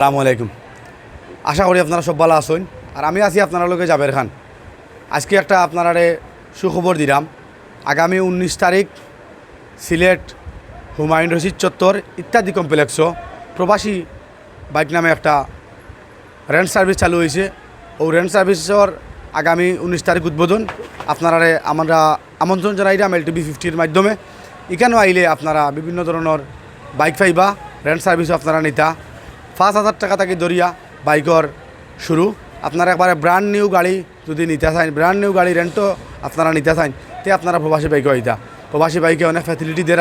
আসসালামু আলাইকুম। আশা করি আপনারা সব ভালো আছেন। আর আমি আছি আপনার লগে জাবের খান। আজকে একটা আপনারারে সুখবর দিলাম। আগামী 19 তারিখ সিলেট হুমায়ুন রশিদ চত্বর ইত্যাদি কমপ্লেক্সও প্রবাসী বাইক নামে একটা রেন্ট সার্ভিস চালু হয়েছে। ও রেন্ট সার্ভিসের আগামী 19 তারিখ উদ্বোধন আপনারারে আমরা আমন্ত্রণ জানাইলাম LTB50-র মাধ্যমে। এখানেও আইলে আপনারা বিভিন্ন ধরনের বাইক পাইবা। রেন্ট সার্ভিসও আপনারা নিতা 5,000 টাকা থেকে দরিয়া বাইকর শুরু। আপনারা একবারে ব্র্যান্ড নিউ গাড়ি যদি নিতে চান, ব্র্যান্ড নিউ গাড়ি রেন্টও আপনারা নিতে চান, তে আপনারা প্রবাসী বাইকও আইতা। প্রবাসী বাইকে অনেক ফ্যাসিলিটি দেয়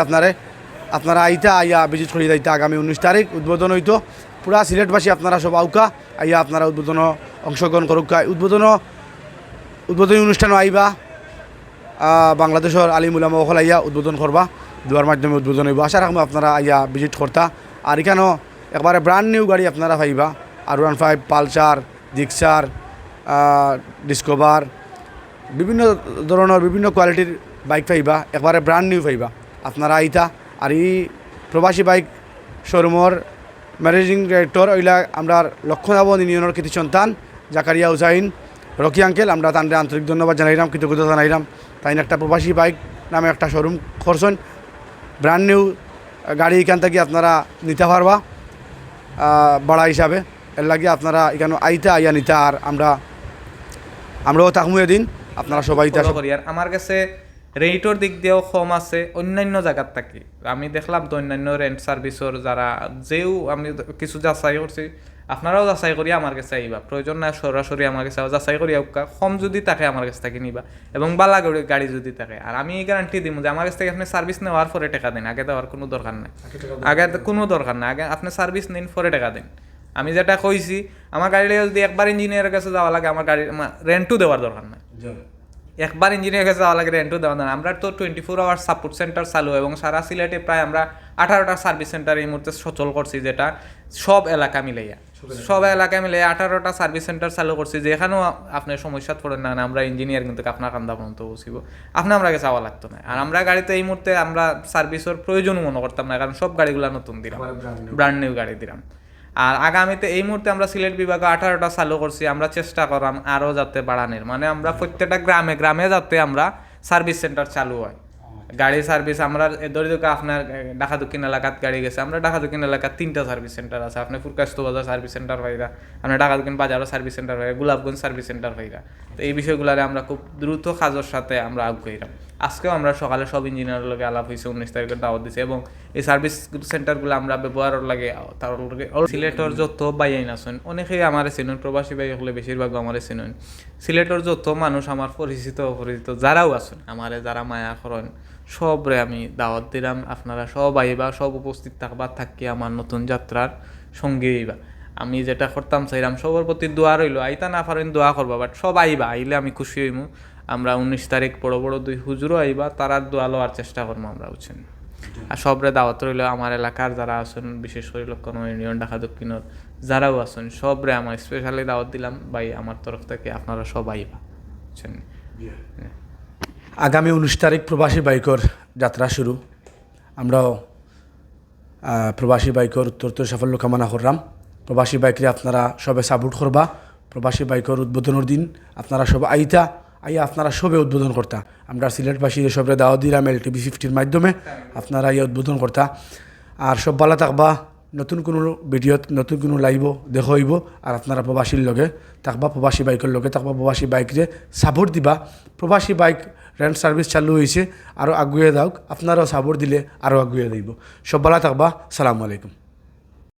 আপনারা আইতা আইয়া ভিজিট করি যাইতা। আগামী 19 তারিখ উদ্বোধন হইতো। পুরা সিলেটবাসী আপনারা সব আউকা আইয়া আপনারা উদ্বোধন অংশগ্রহণ করুক। উদ্বোধনী অনুষ্ঠানও আইবা। বাংলাদেশের আলিম উলামা ওখানে আইয়া উদ্বোধন করবা, দুয়ার মাধ্যমে উদ্বোধন হইব। আশা রাখবো আপনারা আইয়া ভিজিট করতা। আর এখানেও একবারে ব্র্যান্ড নিউ গাড়ি আপনারা পাইবা। R15, পালসার, জিক্সার, ডিসকভার, বিভিন্ন ধরনের বিভিন্ন কোয়ালিটির বাইক পাইবা। একবারে ব্র্যান্ড নিউ পাইবা আপনারা আইতা। আর এই প্রবাসী বাইক শোরুমের ম্যানেজিং ডিরেক্টর ওইলা আমরা লক্ষ্মণাবন ইউনিয়নের কৃতি সন্তান জাকারিয়া হুসাইন রকি আঙ্কেল, আমরা তাদের আন্তরিক ধন্যবাদ জানাইলাম, কৃতজ্ঞতা জানাইলাম। তাই একটা প্রবাসী বাইক নামে একটা শোরুম করছেন। ব্র্যান্ড নিউ গাড়ি এখান থেকে আপনারা নিতে পারবা ভাড়া হিসাবে। এর লাগে আপনারা এখানে আইতা আইয়া নিতা। আর আমরাও তাকমুয়ে দিন আপনারা সবাই করি। আর আমার কাছে রেটর দিক দিয়েও কম আছে অন্যান্য জায়গার থাকি। আমি দেখলাম তো অন্যান্য রেন্ট সার্ভিসর যারা যেও আমি কিছু যাচাই করছি, আপনারাও যাচাই করি আমার কাছে আইবা। প্রয়োজন না সরাসরি আমার কাছে যাচাই করি কম যদি থাকে আমার কাছ থেকে নিবা, এবং বালা গাড়ি যদি থাকে। আর আমি গ্যারান্টি দিব যে আমার কাছ থেকে আপনি সার্ভিস নেওয়ার পরে টাকা দিন, আগে দেওয়ার কোনো দরকার নাই। আগে কোনো দরকার নাই, আগে আপনি সার্ভিস নিন পরে টাকা দিন। আমি যেটা কইছি, আমার গাড়িটা যদি একবার ইঞ্জিনিয়ারের কাছে যাওয়া লাগে, আমার গাড়ির রেন্টও দেওয়ার দরকার নাই। একবার ইঞ্জিনিয়ারের কাছে যাওয়া লাগে, রেন্টও দেওয়া দরকার। আমরা তো 24 আওয়ার সাপোর্ট সেন্টার চালু, এবং সারা সিলেটে প্রায় আমরা 18টা সার্ভিস সেন্টার এই মুহূর্তে সচল করছি, যেটা সব এলাকা মিলাইয়া 18টা সার্ভিস সেন্টার চালু করছি। যেখানেও আপনার সমস্যা পড়েন না, আমরা ইঞ্জিনিয়ার কিন্তু আপনার কান্দা পর্যন্ত বসিব, আপনি আমরা কাছে যাওয়া লাগতো না। আর আমরা গাড়িতে এই মুহূর্তে আমরা সার্ভিসের প্রয়োজনও মনে করতাম না, কারণ সব গাড়িগুলো নতুন দিলাম, ব্র্যান্ড নিউ গাড়ি দিলাম। আর আগামীতে এই মুহূর্তে আমরা সিলেট বিভাগে 18টা চালু করছি। আমরা চেষ্টা করলাম আরও যাতে বাড়ানোর, মানে আমরা প্রত্যেকটা গ্রামে গ্রামে যাতে আমরা সার্ভিস সেন্টার চালু হয়। গাড়ি সার্ভিস আমরা ধরে আপনার ঢাকা দক্ষিণ এলাকাত গাড়ি গেছে, আমরা ঢাকা দক্ষিণ এলাকার 3টা সার্ভিস সেন্টার আছে। আপনি ফুরকাস্ত বাজার সার্ভিস সেন্টার হইরা, আপনার ঢাকা দক্ষিণ বাজারও সার্ভিস সেন্টার হয়ে, গোলাপগঞ্জ সার্ভিস সেন্টার হইরা। তো এই বিষয়গুলোরে আমরা খুব দ্রুত কাজের সাথে আমরা আগাইলাম। আজকেও আমরা সকালে সব ইঞ্জিনিয়ারের লগে আলাপ হয়েছে, 19 তারিখের দাওয়াত দিছে, এবং এই সার্ভিস সেন্টারগুলো আমরা ব্যবহারের লাগে তার লগে সিলেটের যত বাইন আছেন অনেকেই আমার চিনুন, প্রবাসী বাই হলে বেশিরভাগ আমার চিনুন। সিলেটের যত মানুষ আমার পরিচিত যারাও আছেন, আমার যারা মায়া করেন, সবরে আমি দাওয়াত দিলাম। আপনারা সব আইবা, সব উপস্থিত থাকবা, থাকি আমার নতুন যাত্রার সঙ্গে আইবা। আমি যেটা করতাম চাইলাম সবার প্রতি দোয়া রইল, আইতা না পারেন দোয়া করবা, বাট সব আইবা, আইলে আমি খুশি হইমু। আমরা 19 তারিখ বড় বড় 2 হুজুরও আইবা, তারা দোয়া লওয়ার চেষ্টা করবো আমরা, বুঝছেন। আর সবরে দাওয়াত রইল, আমার এলাকার যারা আছেন, বিশেষ করে লক্ষ্মণ ইউনিয়ন, ঢাকা দক্ষিণের যারাও আছেন, সবরে আমার স্পেশালি দাওয়াত দিলাম। ভাই আমার তরফ থেকে আপনারা সব আইবা, বুঝছেন। আগামী 19 তারিখ প্রবাসী বাইকর যাত্রা শুরু। আমরাও প্রবাসী বাইকর উত্তরোত্তর সাফল্য কামনা করলাম। প্রবাসী বাইকরে আপনারা সবে সাপোর্ট করবা। প্রবাসী বাইকর উদ্বোধনের দিন আপনারা সব আইয়া আপনারা সবে উদ্বোধন করতা। আমরা সিলেটবাসী সবরে দাওয়াত দিলাম LTB50-র মাধ্যমে, আপনারা ইয়ে উদ্বোধন করতা। আর সব ভালো থাকবা। নতুন কোনো ভিডিওত নতুন কোনো লাইভ দেখা হইব। আর আপনারা প্রবাসীর লগে থাকবা, প্রবাসী বাইকের লগে থাকবা, প্রবাসী বাইকরে সাপোর্ট দিবা। প্রবাসী বাইক রেন্ট সার্ভিস চালু হয়েছে, আরও আগুয়ে যাওক। আপনারাও সাপোর্ট দিলে আরও আগুয়ে দিব। সব ভালো থাকবা। সালামু আলাইকুম।